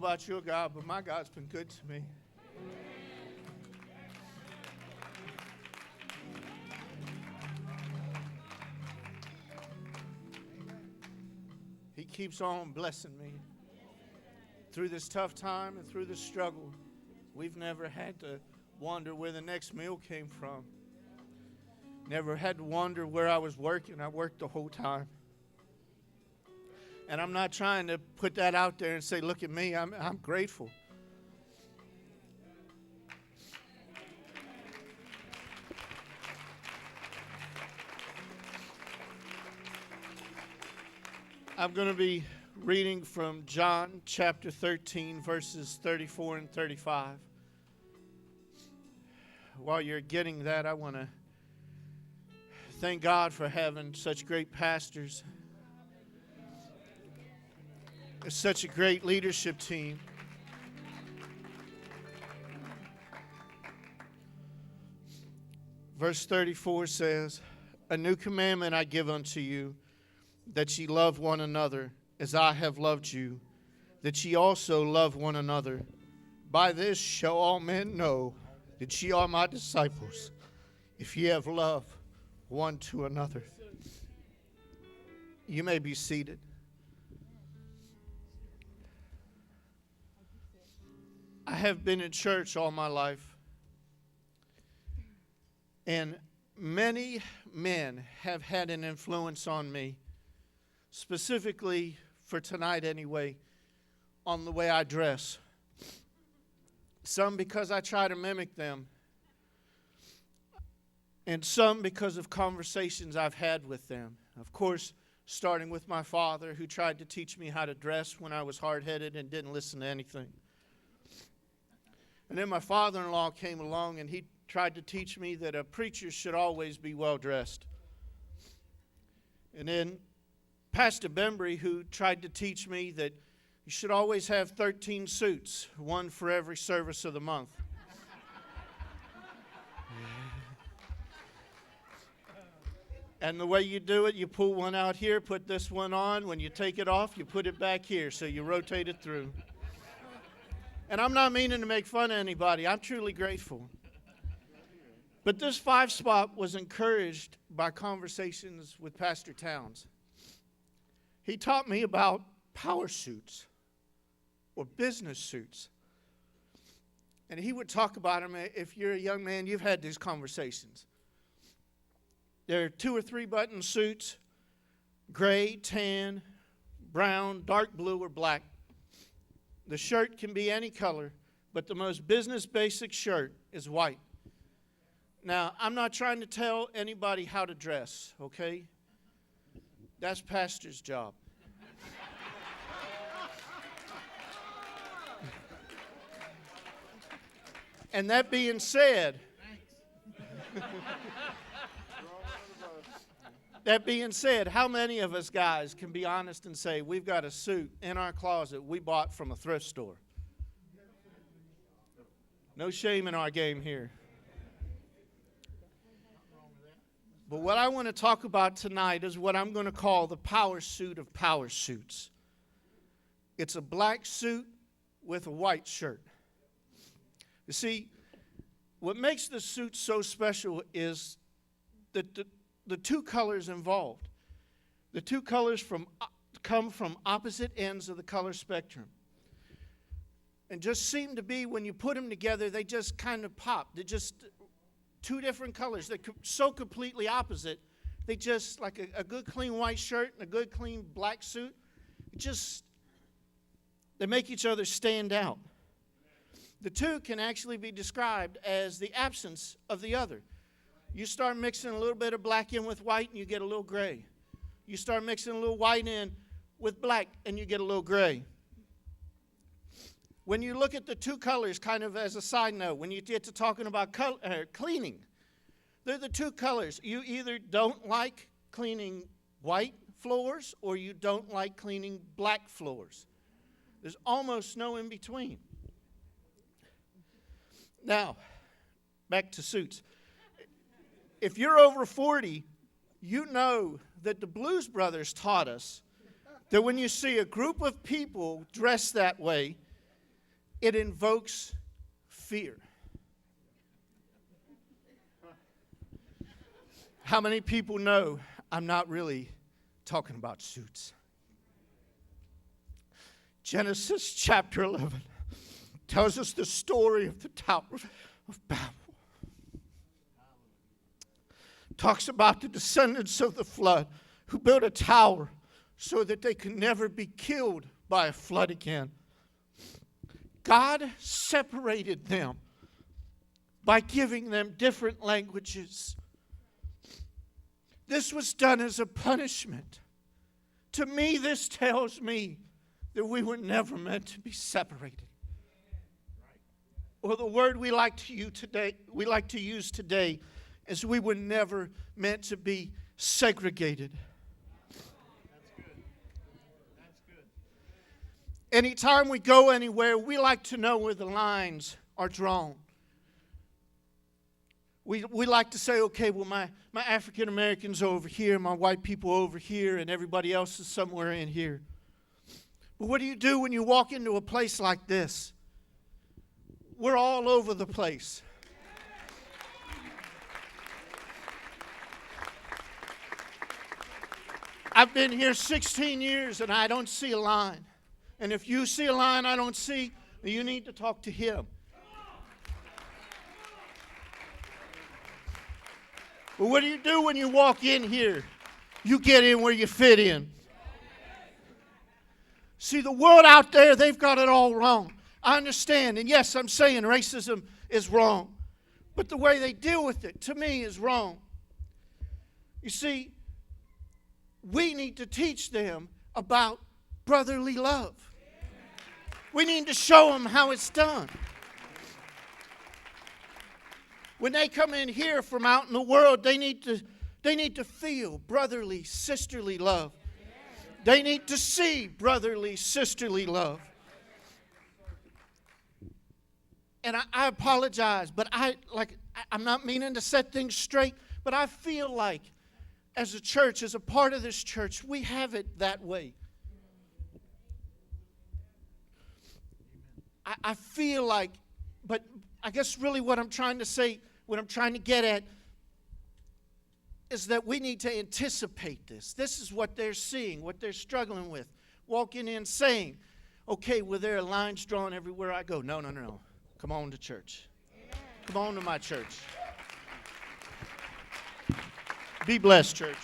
about your God, but my God's been good to me. He keeps on blessing me. Through this tough time and through this struggle, we've never had to wonder where the next meal came from. Never had to wonder where I was working. I worked the whole time. And I'm not trying to put that out there and say, look at me, I'm grateful. I'm going to be reading from John chapter 13, verses 34 and 35. While you're getting that, I want to thank God for having such great pastors. Such a great leadership team. Verse 34 says, "A new commandment I give unto you, that ye love one another as I have loved you, that ye also love one another. By this shall all men know that ye are my disciples, if ye have love one to another." You may be seated. I have been in church all my life, and many men have had an influence on me, specifically for tonight anyway, on the way I dress. Some because I try to mimic them, and some because of conversations I've had with them. Of course, starting with my father, who tried to teach me how to dress when I was hard-headed and didn't listen to anything. And then my father-in-law came along, and he tried to teach me that a preacher should always be well-dressed. And then Pastor Bembry, who tried to teach me that you should always have 13 suits, one for every service of the month. And the way you do it, you pull one out here, put this one on. When you take it off, you put it back here, so you rotate it through. And I'm not meaning to make fun of anybody. I'm truly grateful. But this 5-spot was encouraged by conversations with Pastor Towns. He taught me about power suits or business suits. And he would talk about them. If you're a young man, you've had these conversations. There are 2 or 3 button suits, gray, tan, brown, dark blue, or black. The shirt can be any color, but the most business basic shirt is white. Now, I'm not trying to tell anybody how to dress, okay? That's pastor's job. And that being said, how many of us guys can be honest and say we've got a suit in our closet we bought from a thrift store? No shame in our game here. But what I want to talk about tonight is what I'm going to call the power suit of power suits. It's a black suit with a white shirt. You see, what makes the suit so special is that the 2 colors involved. The 2 colors come from opposite ends of the color spectrum. And just seem to be, when you put them together, they just kind of pop. They're just 2 different colors. They're so completely opposite. They just, like a good clean white shirt and a good clean black suit, they make each other stand out. The 2 can actually be described as the absence of the other. You start mixing a little bit of black in with white and you get a little gray. You start mixing a little white in with black and you get a little gray. When you look at the 2 colors, kind of as a side note, when you get to talking about cleaning, they're the 2 colors. You either don't like cleaning white floors or you don't like cleaning black floors. There's almost no in between. Now, back to suits. If you're over 40, you know that the Blues Brothers taught us that when you see a group of people dressed that way, it invokes fear. How many people know I'm not really talking about suits? Genesis chapter 11 tells us the story of the Tower of Babel. Talks about the descendants of the flood who built a tower so that they could never be killed by a flood again. God separated them by giving them different languages. This was done as a punishment. To me, this tells me that we were never meant to be separated. Or the word we like to use today is we were never meant to be segregated. That's good. That's good. Anytime we go anywhere, we like to know where the lines are drawn. We like to say, okay, well, my African Americans are over here, my white people are over here, and everybody else is somewhere in here. But what do you do when you walk into a place like this? We're all over the place. I've been here 16 years and I don't see a line. And if you see a line I don't see, you need to talk to him. But what do you do when you walk in here? You get in where you fit in. See, the world out there, they've got it all wrong. I understand. And yes, I'm saying racism is wrong. But the way they deal with it, to me, is wrong. You see, we need to teach them about brotherly love. We need to show them how it's done. When they come in here from out in the world, they need to feel brotherly, sisterly love. They need to see brotherly, sisterly love. And I apologize, but I'm not meaning to set things straight, but I feel like as a church, as a part of this church, we have it that way. I feel like, but I guess really what I'm trying to say, what I'm trying to get at, is that we need to anticipate this. This is what they're seeing, what they're struggling with. Walking in saying, okay, well, there are lines drawn everywhere I go. No. Come on to church. Come on to my church. Be blessed, church.